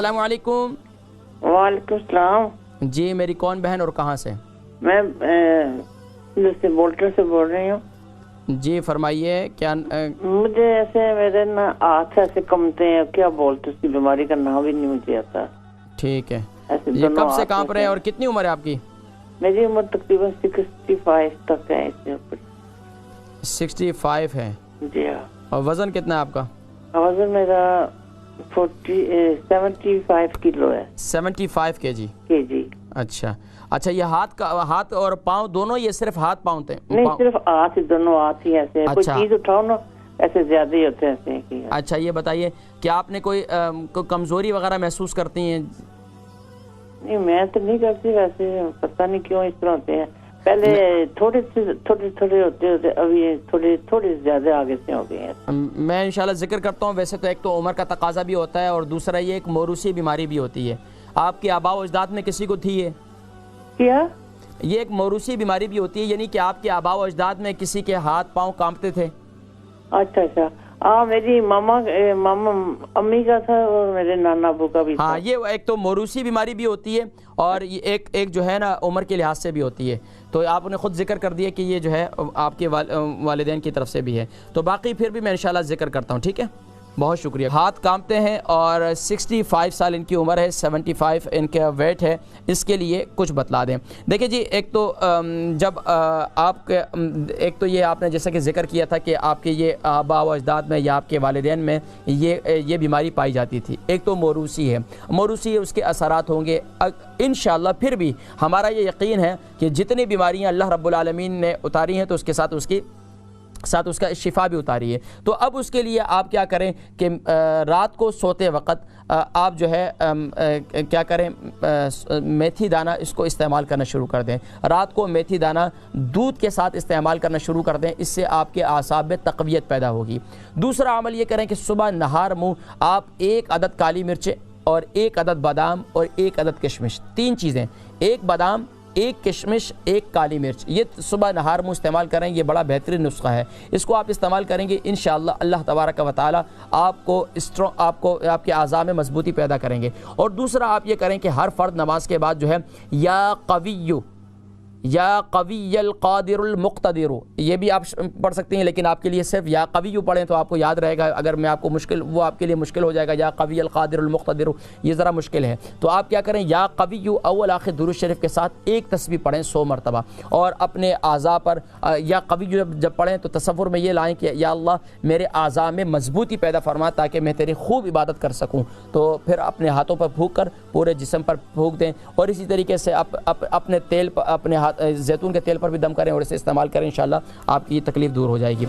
السلام علیکم. وعلیکم السلام. جی میری کون بہن اور کہاں سے؟ میں سے بولٹر سے بول رہی ہوں. جی فرمائیے. کیا مجھے ایسے میرے نا ہاتھ ایسے کمتے ہیں, کیا بولتے اس کی بیماری کا نام بھی نہیں مجھے آتا. ٹھیک ہے. یہ کب سے کانپ رہے ہیں اور کتنی عمر ہے آپ کی؟ میری عمر تقریباً 65 تک ہے. اس سے اوپر 65 ہے. جی ہاں. اور وزن کتنا ہے آپ کا؟ وزن میرا 75 کلو ہے. 75 kg. جی. اچھا اچھا. یہ ہاتھ اور پاؤں دونوں, یہ صرف ہاتھ پاؤں تھے؟ نہیں, صرف ہاتھ, دونوں ہاتھ ہی ایسے. کوئی چیز اٹھاؤ نا ایسے زیادہ ہی ہوتے ہیں ایسے. اچھا یہ بتائیے کہ آپ نے کوئی کمزوری وغیرہ محسوس کرتی ہیں؟ نہیں میں تو نہیں کرتی, ویسے پتہ نہیں کیوں اس طرح ہوتے ہیں. پہلے تھوڑے ہوتے ابھی تھوڑے زیادہ آگے سے ہو گئے ہیں. میں انشاءاللہ ذکر کرتا ہوں. ویسے تو ایک تو عمر کا تقاضا بھی ہوتا ہے اور دوسرا یہ ایک موروثی بیماری بھی ہوتی ہے. آپ کے آباء و اجداد میں کسی کو تھی کیا؟ یہ ایک موروثی بیماری بھی ہوتی ہے, یعنی کہ آپ کے آباء و اجداد میں کسی کے ہاتھ پاؤں کانپتے تھے؟ اچھا اچھا. ہاں میری ماما امی کا تھا اور میرے نانا ابو کا بھی تھا. ہاں یہ ایک تو موروثی بیماری بھی ہوتی ہے اور یہ ایک جو ہے نا عمر کے لحاظ سے بھی ہوتی ہے. تو آپ نے خود ذکر کر دیا کہ یہ جو ہے آپ کے والدین کی طرف سے بھی ہے. تو باقی پھر بھی میں انشاءاللہ ذکر کرتا ہوں. ٹھیک ہے, بہت شکریہ. ہاتھ کانپتے ہیں اور 65 سال ان کی عمر ہے, 75 ان کا ویٹ ہے. اس کے لیے کچھ بتلا دیں. دیکھیں جی, ایک تو جب آپ کے ایک تو یہ آپ نے جیسا کہ ذکر کیا تھا کہ آپ کے یہ آباء و اجداد میں یا آپ کے والدین میں یہ بیماری پائی جاتی تھی. ایک تو موروثی ہے, اس کے اثرات ہوں گے انشاءاللہ. پھر بھی ہمارا یہ یقین ہے کہ جتنی بیماریاں اللہ رب العالمین نے اتاری ہیں تو اس کے ساتھ اس کا شفا بھی اتاری ہے. تو اب اس کے لیے آپ کیا کریں کہ رات کو سوتے وقت آپ جو ہے کیا کریں, میتھی دانہ اس کو استعمال کرنا شروع کر دیں. رات کو میتھی دانہ دودھ کے ساتھ استعمال کرنا شروع کر دیں. اس سے آپ کے اعصاب میں تقویت پیدا ہوگی. دوسرا عمل یہ کریں کہ صبح نہار منہ آپ 1 عدد کالی مرچیں اور 1 عدد بادام اور 1 عدد کشمش, 3 چیزیں, 1 بادام 1 کشمش 1 کالی مرچ, یہ صبح نہار منہ استعمال کریں. یہ بڑا بہترین نسخہ ہے. اس کو آپ استعمال کریں گے انشاءاللہ اللہ تبارک و تعالی آپ کو آپ کے اعضاء میں مضبوطی پیدا کریں گے. اور دوسرا آپ یہ کریں کہ ہر فرض نماز کے بعد جو ہے یا قوی القادر المقتدر, یہ بھی آپ پڑھ سکتے ہیں, لیکن آپ کے لیے صرف یا قوی پڑھیں تو آپ کو یاد رہے گا. اگر میں آپ کو وہ آپ کے لیے مشکل ہو جائے گا. یا قوی القادر المقتدر یہ ذرا مشکل ہے. تو آپ کیا کریں, یا قوی اول آخر درود شریف کے ساتھ 1 تسبیح پڑھیں 100 مرتبہ. اور اپنے اعضاء پر یا قوی جب پڑھیں تو تصور میں یہ لائیں کہ یا اللہ میرے اعضاء میں مضبوطی پیدا فرما تاکہ میں تیری خوب عبادت کر سکوں. تو پھر اپنے ہاتھوں پر پھونک کر پورے جسم پر پھونک دیں. اور اسی طریقے سے اپنے تیل اپنے زیتون کے تیل پر بھی دم کریں اور اسے استعمال کریں. انشاءاللہ آپ کی یہ تکلیف دور ہو جائے گی.